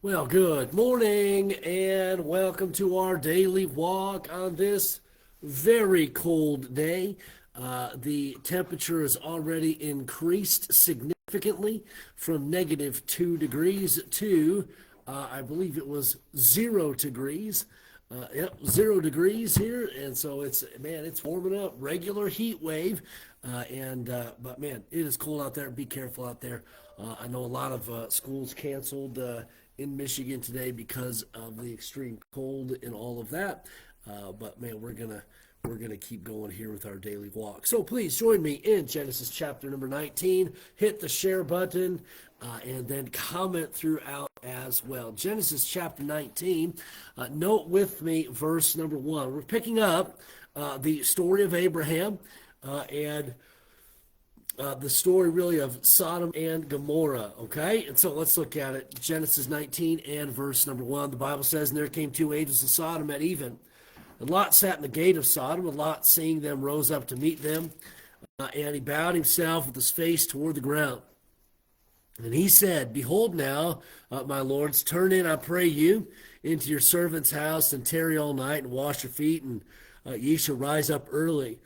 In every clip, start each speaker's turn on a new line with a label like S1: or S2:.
S1: Well, good morning and welcome to our daily walk on this very cold day. The temperature has already increased significantly from -2 degrees to, I believe it was 0 degrees. Yep, 0 degrees here, and so it's warming up. Regular heat wave, but man, it is cold out there. Be careful out there. I know a lot of schools canceled in Michigan today because of the extreme cold and all of that. But man, we're gonna keep going here with our daily walk. So please join me in Genesis chapter number 19. Hit the share button and then comment throughout as well. Genesis chapter 19. Note with me verse number 1. We're picking up the story of Abraham and the story really of Sodom and Gomorrah, okay? And so let's look at it. Genesis 19 and verse number 1. The Bible says, "And there came two angels of Sodom at even. And Lot sat in the gate of Sodom, and Lot, seeing them, rose up to meet them. And he bowed himself with his face toward the ground. And he said, Behold now, my lords, turn in, I pray you, into your servant's house, and tarry all night, and wash your feet, and ye shall rise up early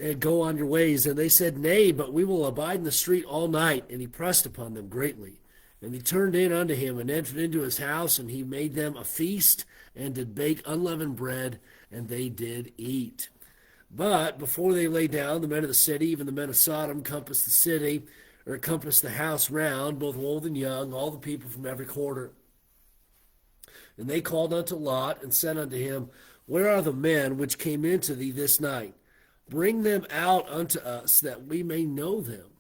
S1: and go on your ways. And they said, Nay, but we will abide in the street all night. And he pressed upon them greatly. And he turned in unto him, and entered into his house, and he made them a feast, and did bake unleavened bread, and they did eat. But before they lay down, the men of the city, even the men of Sodom, compassed the city, or compassed the house round, both old and young, all the people from every quarter. And they called unto Lot, and said unto him, Where are the men which came into thee this night? Bring them out unto us, that we may know them.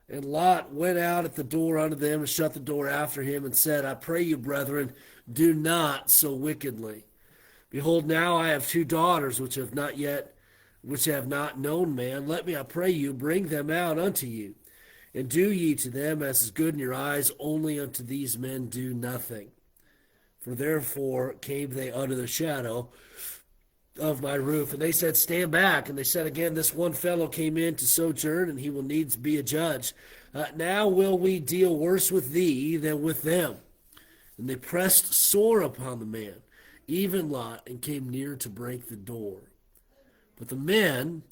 S1: And Lot went out at the door unto them, and shut the door after him, and said, I pray you, brethren, do not so wickedly. Behold, now I have two daughters which have not known man. Let me, I pray you, bring them out unto you. And do ye to them as is good in your eyes, only unto these men do nothing. For therefore came they under the shadow of my roof. And they said, Stand back. And they said again, This one fellow came in to sojourn, and he will needs be a judge. Now will we deal worse with thee than with them. And they pressed sore upon the man, even Lot, and came near to break the door. But the men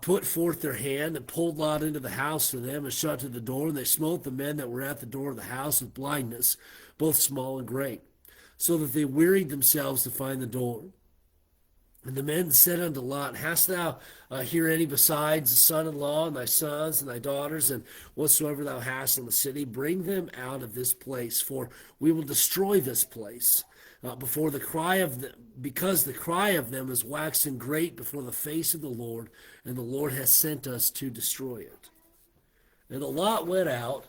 S1: put forth their hand, and pulled Lot into the house to them, and shut to the door. And they smote the men that were at the door of the house with blindness, both small and great, so that they wearied themselves to find the door. And the men said unto Lot, Hast thou here any besides the son-in-law, and thy sons, and thy daughters, and whatsoever thou hast in the city? Bring them out of this place, for we will destroy this place. Before the cry of them, because the cry of them is waxen great before the face of the Lord, and the Lord has sent us to destroy it. And the Lot went out,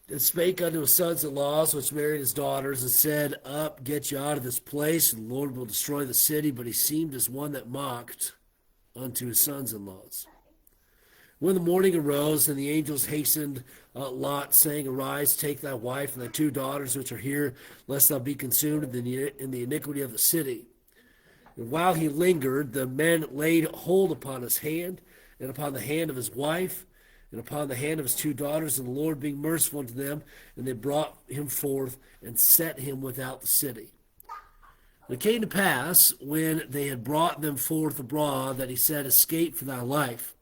S1: and spake unto his sons-in-law, which married his daughters, and said, Up, get you out of this place, and the Lord will destroy the city. But he seemed as one that mocked unto his sons-in-laws. When the morning arose, and the angels hastened Lot, saying, Arise, take thy wife and thy two daughters which are here, lest thou be consumed in the iniquity of the city. And while he lingered, the men laid hold upon his hand, and upon the hand of his wife, and upon the hand of his two daughters, and the Lord being merciful unto them, and they brought him forth, and set him without the city. And it came to pass, when they had brought them forth abroad, that he said, Escape for thy life.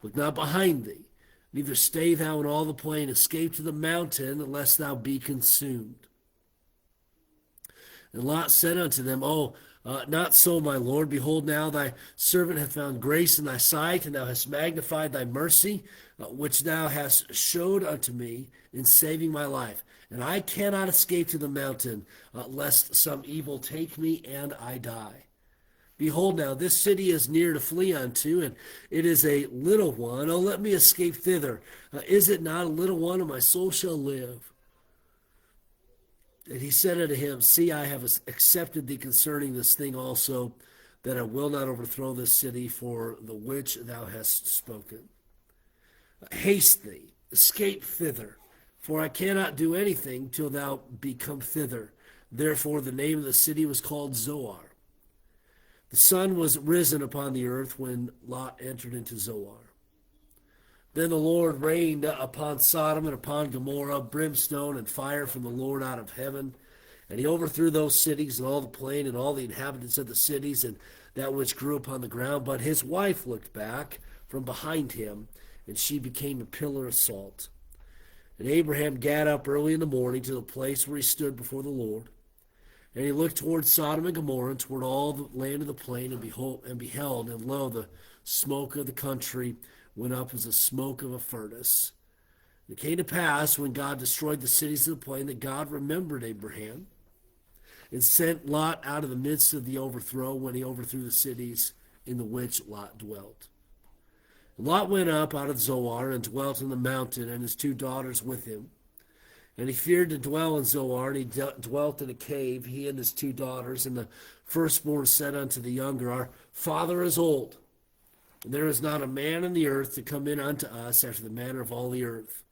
S1: Look not behind thee, neither stay thou in all the plain. Escape to the mountain, lest thou be consumed. And Lot said unto them, not so, my Lord. Behold, now thy servant hath found grace in thy sight, and thou hast magnified thy mercy, which thou hast showed unto me in saving my life. And I cannot escape to the mountain, lest some evil take me, and I die. Behold, now this city is near to flee unto, and it is a little one. Oh, let me escape thither. Is it not a little one, and my soul shall live? And he said unto him, See, I have accepted thee concerning this thing also, that I will not overthrow this city for the which thou hast spoken. Haste thee, escape thither, for I cannot do anything till thou be come thither. Therefore the name of the city was called Zoar. The sun was risen upon the earth when Lot entered into Zoar. Then the Lord rained upon Sodom and upon Gomorrah brimstone and fire from the Lord out of heaven. And he overthrew those cities and all the plain and all the inhabitants of the cities and that which grew upon the ground. But his wife looked back from behind him, and she became a pillar of salt. And Abraham got up early in the morning to the place where he stood before the Lord. And he looked toward Sodom and Gomorrah and toward all the land of the plain, and beheld, and lo, the smoke of the country went up as the smoke of a furnace. And it came to pass, when God destroyed the cities of the plain, that God remembered Abraham, and sent Lot out of the midst of the overthrow, when he overthrew the cities in the which Lot dwelt. And Lot went up out of Zoar, and dwelt in the mountain, and his 2 daughters with him. And he feared to dwell in Zoar, and he dwelt in a cave, he and his 2 daughters. And the firstborn said unto the younger, Our father is old, and there is not a man in the earth to come in unto us after the manner of all the earth.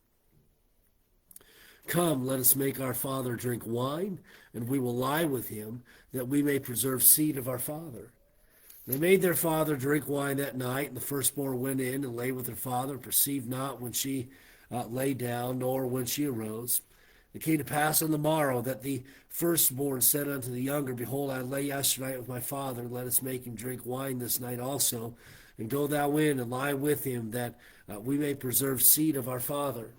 S1: Come, let us make our father drink wine, and we will lie with him, that we may preserve seed of our father. They made their father drink wine that night, and the firstborn went in and lay with her father, and perceived not when she lay down, nor when she arose. It came to pass on the morrow that the firstborn said unto the younger, Behold, I lay yesternight with my father, let us make him drink wine this night also, and go thou in and lie with him, that we may preserve seed of our father.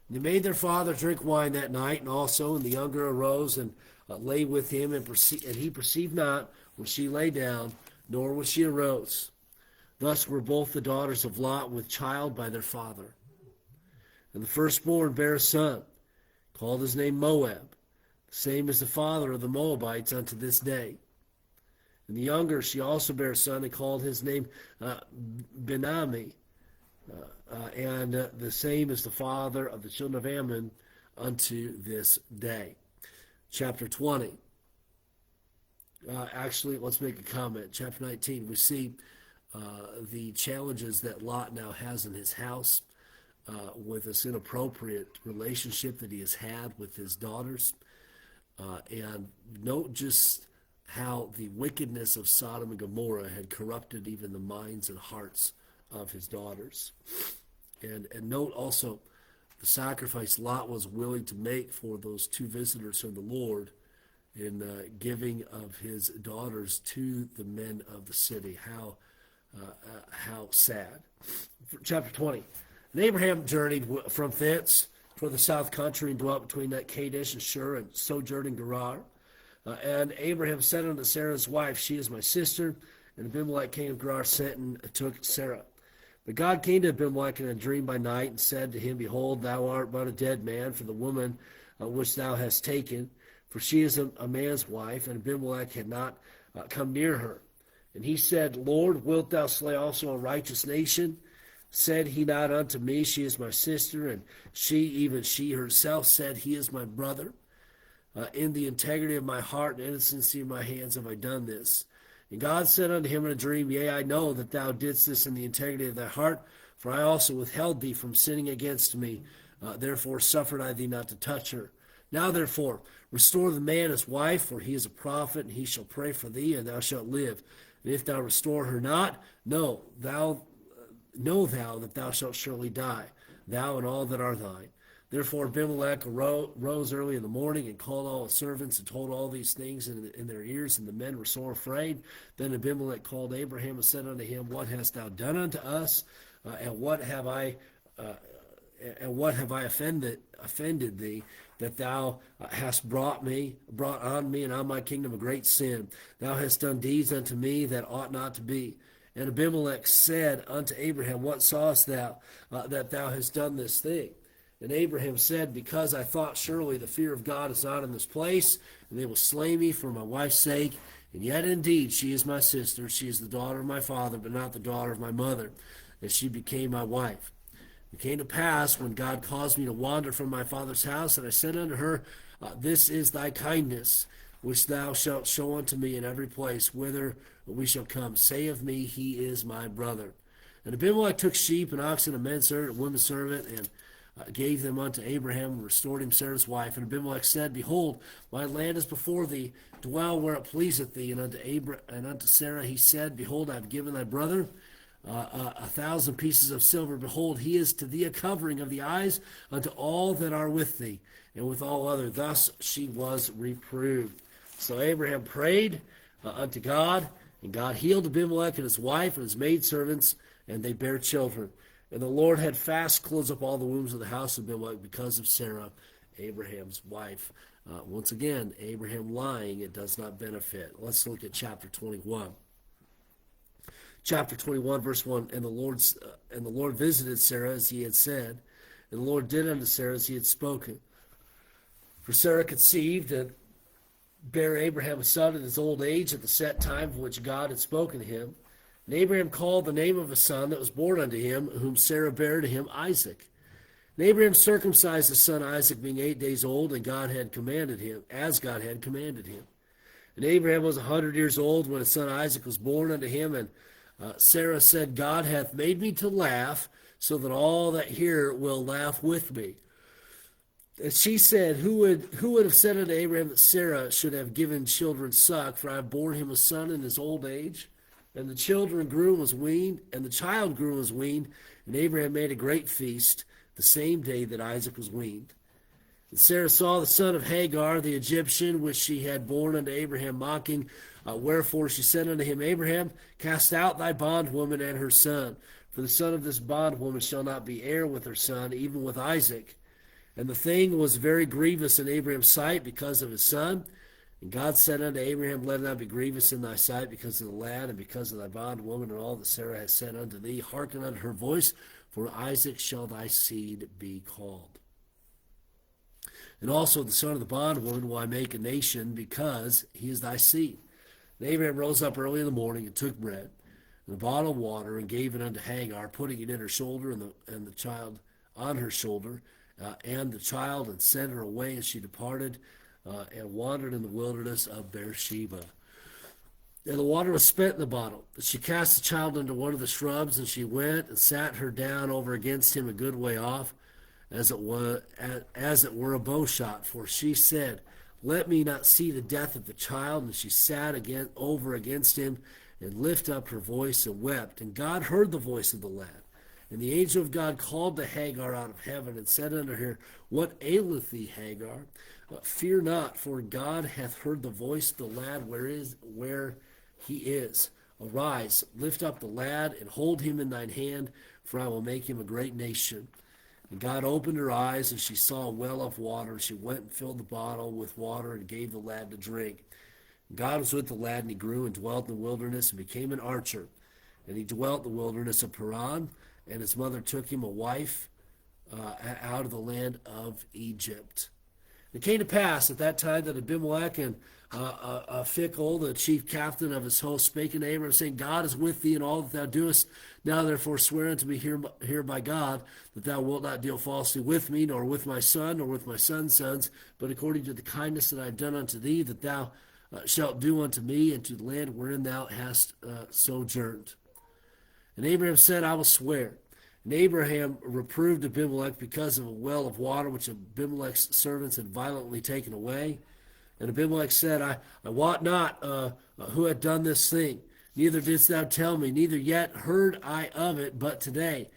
S1: And they made their father drink wine that night, and also, and the younger arose and lay with him, and he perceived not when she lay down, nor when she arose. Thus were both the daughters of Lot with child by their father. And the firstborn bare a son, called his name Moab, the same as the father of the Moabites unto this day. And the younger, she also bare a son, and called his name Benami, and the same as the father of the children of Ammon unto this day. Chapter 20. Actually, let's make a comment. Chapter 19, we see the challenges that Lot now has in his house with this inappropriate relationship that he has had with his daughters. And note just how the wickedness of Sodom and Gomorrah had corrupted even the minds and hearts of his daughters. And note also the sacrifice Lot was willing to make for those 2 visitors from the Lord in giving of his daughters to the men of the city. How sad. Chapter 20. And Abraham journeyed from thence toward the south country, and dwelt between that Kadesh and Shur, and sojourned in Gerar. And Abraham said unto Sarah his wife, She is my sister. And Abimelech king of Gerar sent and took Sarah. But God came to Abimelech in a dream by night, and said to him, Behold, thou art but a dead man for the woman which thou hast taken, for she is a man's wife. And Abimelech had not come near her. And he said, Lord, wilt thou slay also a righteous nation? Said he not unto me, She is my sister? And she, even she herself, said, He is my brother. In the integrity of my heart and innocency of my hands have I done this. And God said unto him in a dream, Yea, I know that thou didst this in the integrity of thy heart, for I also withheld thee from sinning against me. Therefore suffered I thee not to touch her. Now therefore restore the man his wife, for he is a prophet, and he shall pray for thee, and thou shalt live. And if thou restore her not, know thou that thou shalt surely die, thou and all that are thine. Therefore Abimelech rose early in the morning, and called all his servants, and told all these things in their ears, and the men were sore afraid. Then Abimelech called Abraham, and said unto him, What hast thou done unto us? And what have I offended thee, that thou hast brought on me and on my kingdom a great sin? Thou hast done deeds unto me that ought not to be. And Abimelech said unto Abraham, What sawest thou that thou hast done this thing? And Abraham said, Because I thought surely the fear of God is not in this place, and they will slay me for my wife's sake. And yet indeed she is my sister, she is the daughter of my father, but not the daughter of my mother. And she became my wife. It came to pass, when God caused me to wander from my father's house, that I said unto her, This is thy kindness, which thou shalt show unto me in every place whither we shall come. Say of me, He is my brother. And Abimelech took sheep and oxen, and men servant, and women servant, and gave them unto Abraham, and restored him Sarah's wife. And Abimelech said, Behold, my land is before thee, dwell where it pleaseth thee. And unto Sarah he said, Behold, I have given thy brother 1,000 pieces of silver. Behold, he is to thee a covering of the eyes unto all that are with thee, and with all other. Thus she was reproved. So Abraham prayed unto God, and God healed Abimelech and his wife and his maidservants, and they bare children. And the Lord had fast closed up all the wombs of the house of Abimelech because of Sarah, Abraham's wife. Once again, Abraham lying, it does not benefit. Let's look at chapter 21. Chapter 21, verse 1, and the Lord visited Sarah as he had said, and the Lord did unto Sarah as he had spoken. For Sarah conceived and bare Abraham a son in his old age at the set time for which God had spoken to him. And Abraham called the name of a son that was born unto him, whom Sarah bare to him Isaac. And Abraham circumcised his son Isaac, being 8 days old, and God had commanded him, as God had commanded him. And Abraham was 100 years old when his son Isaac was born unto him, and Sarah said, God hath made me to laugh, so that all that hear will laugh with me. And she said, Who would have said unto Abraham that Sarah should have given children suck? For I have borne him a son in his old age. And the children grew and was weaned, and the child grew and was weaned. And Abraham made a great feast the same day that Isaac was weaned. And Sarah saw the son of Hagar, the Egyptian, which she had borne unto Abraham, mocking. Wherefore she said unto him, Abraham, cast out thy bondwoman and her son, for the son of this bondwoman shall not be heir with her son, even with Isaac. And the thing was very grievous in Abraham's sight because of his son. And God said unto Abraham, Let it not be grievous in thy sight because of the lad and because of thy bondwoman and all that Sarah has said unto thee. Hearken unto her voice, for Isaac shall thy seed be called. And also the son of the bondwoman will I make a nation, because he is thy seed. And Abraham rose up early in the morning and took bread and a bottle of water and gave it unto Hagar, putting it in her shoulder and the child on her shoulder, and the child, and sent her away, and she departed and wandered in the wilderness of Beersheba. And the water was spent in the bottle. But she cast the child into one of the shrubs, and she went and sat her down over against him a good way off, as it were a bow shot. For she said, Let me not see the death of the child. And she sat again over against him, and lifted up her voice and wept. And God heard the voice of the lad. And the angel of God called to Hagar out of heaven, and said unto her, What aileth thee, Hagar? Fear not, for God hath heard the voice of the lad where he is. Arise, lift up the lad, and hold him in thine hand, for I will make him a great nation. And God opened her eyes, and she saw a well of water. And she went and filled the bottle with water, and gave the lad to drink. And God was with the lad, and he grew and dwelt in the wilderness, and became an archer. And he dwelt in the wilderness of Paran, and his mother took him a wife out of the land of Egypt. It came to pass at that time that Abimelech and Phicol, the chief captain of his host, spake unto Abraham, saying, God is with thee in all that thou doest. Now therefore swear unto me here by God, that thou wilt not deal falsely with me, nor with my son, nor with my son's sons, but according to the kindness that I have done unto thee, that thou shalt do unto me, and to the land wherein thou hast sojourned. And Abraham said, I will swear. And Abraham reproved Abimelech because of a well of water which Abimelech's servants had violently taken away. And Abimelech said, I wot not who had done this thing. Neither didst thou tell me, neither yet heard I of it but today.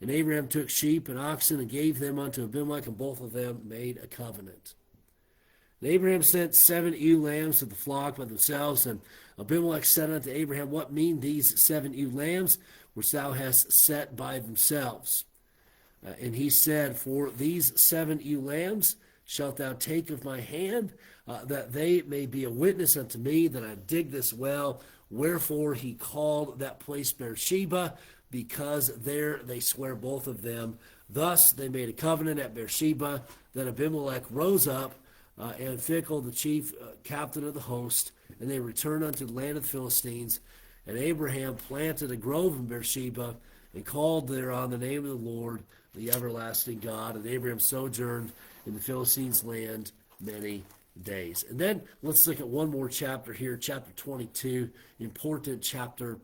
S1: And Abraham took sheep and oxen and gave them unto Abimelech, and both of them made a covenant. And Abraham sent 7 ewe lambs to the flock by themselves. And Abimelech said unto Abraham, What mean these 7 ewe lambs which thou hast set by themselves? And he said, For these 7 ewe lambs shalt thou take of my hand, that they may be a witness unto me that I dig this well. Wherefore he called that place Beersheba, because there they swear both of them. Thus they made a covenant at Beersheba. Then Abimelech rose up, and Phicol, the chief captain of the host, and they returned unto the land of the Philistines. And Abraham planted a grove in Beersheba, and called thereon the name of the Lord, the everlasting God. And Abraham sojourned in the Philistines' land many days. And then let's look at one more chapter here, chapter 22, important chapter.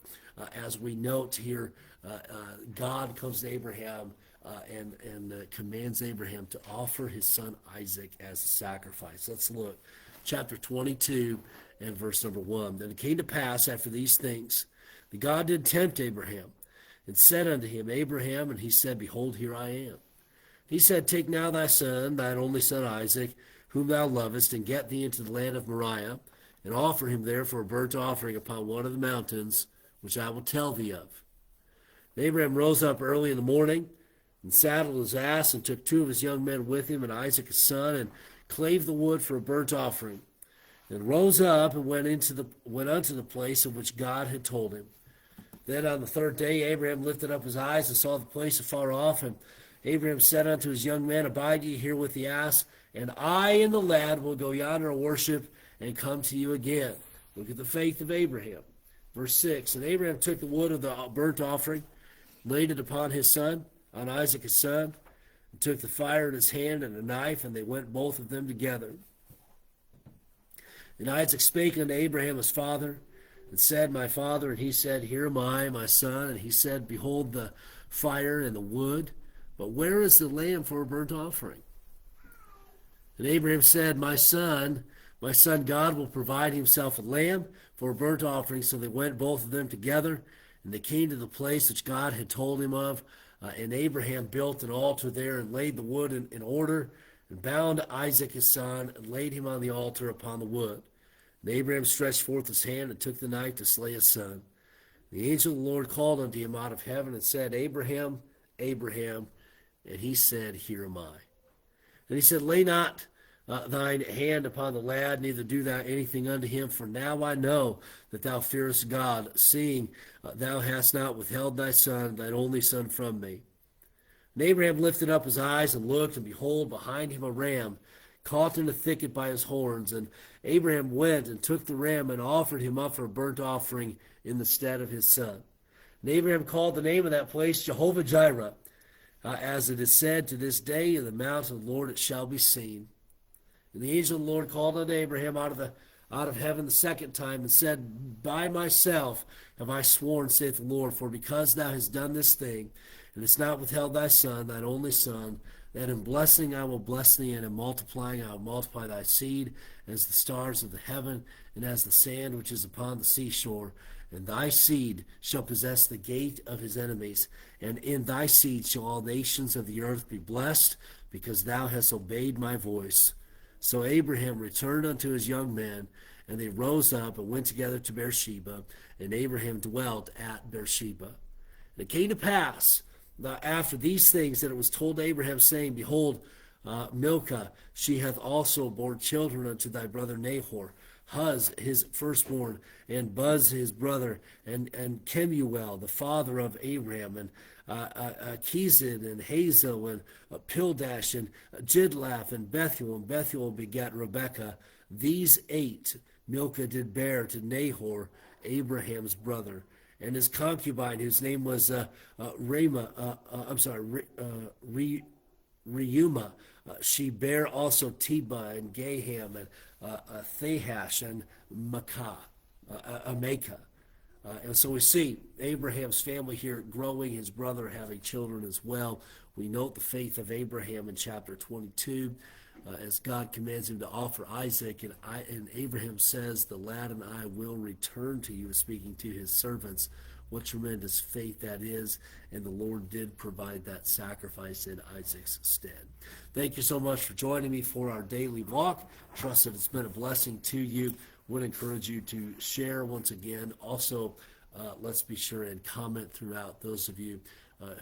S1: As we note here, God comes to Abraham and commands Abraham to offer his son Isaac as a sacrifice. Let's look. Chapter 22 and verse number 1. Then it came to pass after these things that God did tempt Abraham, and said unto him, Abraham, and he said, Behold, here I am. He said, Take now thy son, thine only son Isaac, whom thou lovest, and get thee into the land of Moriah, and offer him there for a burnt offering upon one of the mountains, which I will tell thee of. And Abraham rose up early in the morning, and saddled his ass, and took 2 of his young men with him, and Isaac his son, and clave the wood for a burnt offering, and rose up and went unto the place of which God had told him. Then on the 3rd day Abraham lifted up his eyes and saw the place afar off, and Abraham said unto his young men, Abide ye here with the ass, and I and the lad will go yonder and worship, and come to you again. Look at the faith of Abraham. Verse 6, And Abraham took the wood of the burnt offering, laid it upon his son, on Isaac his son, and took the fire in his hand and a knife, and they went both of them together. And Isaac spake unto Abraham his father, and said, My father. And he said, Here am I, my son. And he said, Behold the fire and the wood, but where is the lamb for a burnt offering? And Abraham said, My son, God will provide himself a lamb for a burnt offering. So they went both of them together, and they came to the place which God had told him of. And Abraham built an altar there, and laid the wood in order, and bound Isaac his son, and laid him on the altar upon the wood. And Abraham stretched forth his hand, and took the knife to slay his son. The angel of the Lord called unto him out of heaven, and said, Abraham, Abraham. And he said, Here am I. And he said, Lay not thine hand upon the lad, neither do thou anything unto him, for now I know that thou fearest God, seeing thou hast not withheld thy son, thine only son, from me. And Abraham lifted up his eyes and looked, and behold, behind him a ram, caught in a thicket by his horns. And Abraham went and took the ram, and offered him up for a burnt offering in the stead of his son. And Abraham called the name of that place Jehovah-Jireh, as it is said, To this day in the mount of the Lord it shall be seen. And the angel of the Lord called unto Abraham out of heaven the 2nd time, and said, By myself have I sworn, saith the Lord, for because thou hast done this thing, and hast not withheld thy son, thine only son, that in blessing I will bless thee, and in multiplying I will multiply thy seed as the stars of the heaven, and as the sand which is upon the seashore. And thy seed shall possess the gate of his enemies, and in thy seed shall all nations of the earth be blessed, because thou hast obeyed my voice. So Abraham returned unto his young men, and they rose up and went together to Beersheba, and Abraham dwelt at Beersheba. And it came to pass, after these things, that it was told Abraham, saying, Behold, Milcah, she hath also borne children unto thy brother Nahor, Huz his firstborn, and Buz his brother, and Kemuel the father of Abraham, and Kezid, and Hazel, and Pildash, and Jidlaph, and Bethuel. And Bethuel begat Rebekah. These 8 Milcah did bear to Nahor, Abraham's brother, and his concubine, whose name was Reumah. She bare also Tebah, and Gaham, and Thahash, and Makah. And so we see Abraham's family here growing, his brother having children as well. We note the faith of Abraham in chapter 22, as God commands him to offer Isaac, and Abraham says, The lad and I will return to you, speaking to his servants. What tremendous faith that is, and the Lord did provide that sacrifice in Isaac's stead. Thank you so much for joining me for our daily walk. Trust that it's been a blessing to you. Would encourage you to share once again. Also, let's be sure and comment throughout, those of you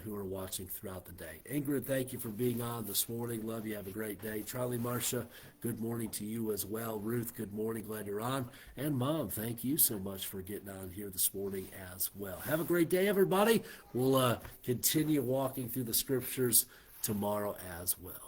S1: who are watching throughout the day. Ingrid, thank you for being on this morning. Love you. Have a great day. Charlie, Marcia, good morning to you as well. Ruth, good morning. Glad you're on. And Mom, thank you so much for getting on here this morning as well. Have a great day, everybody. We'll continue walking through the scriptures tomorrow as well.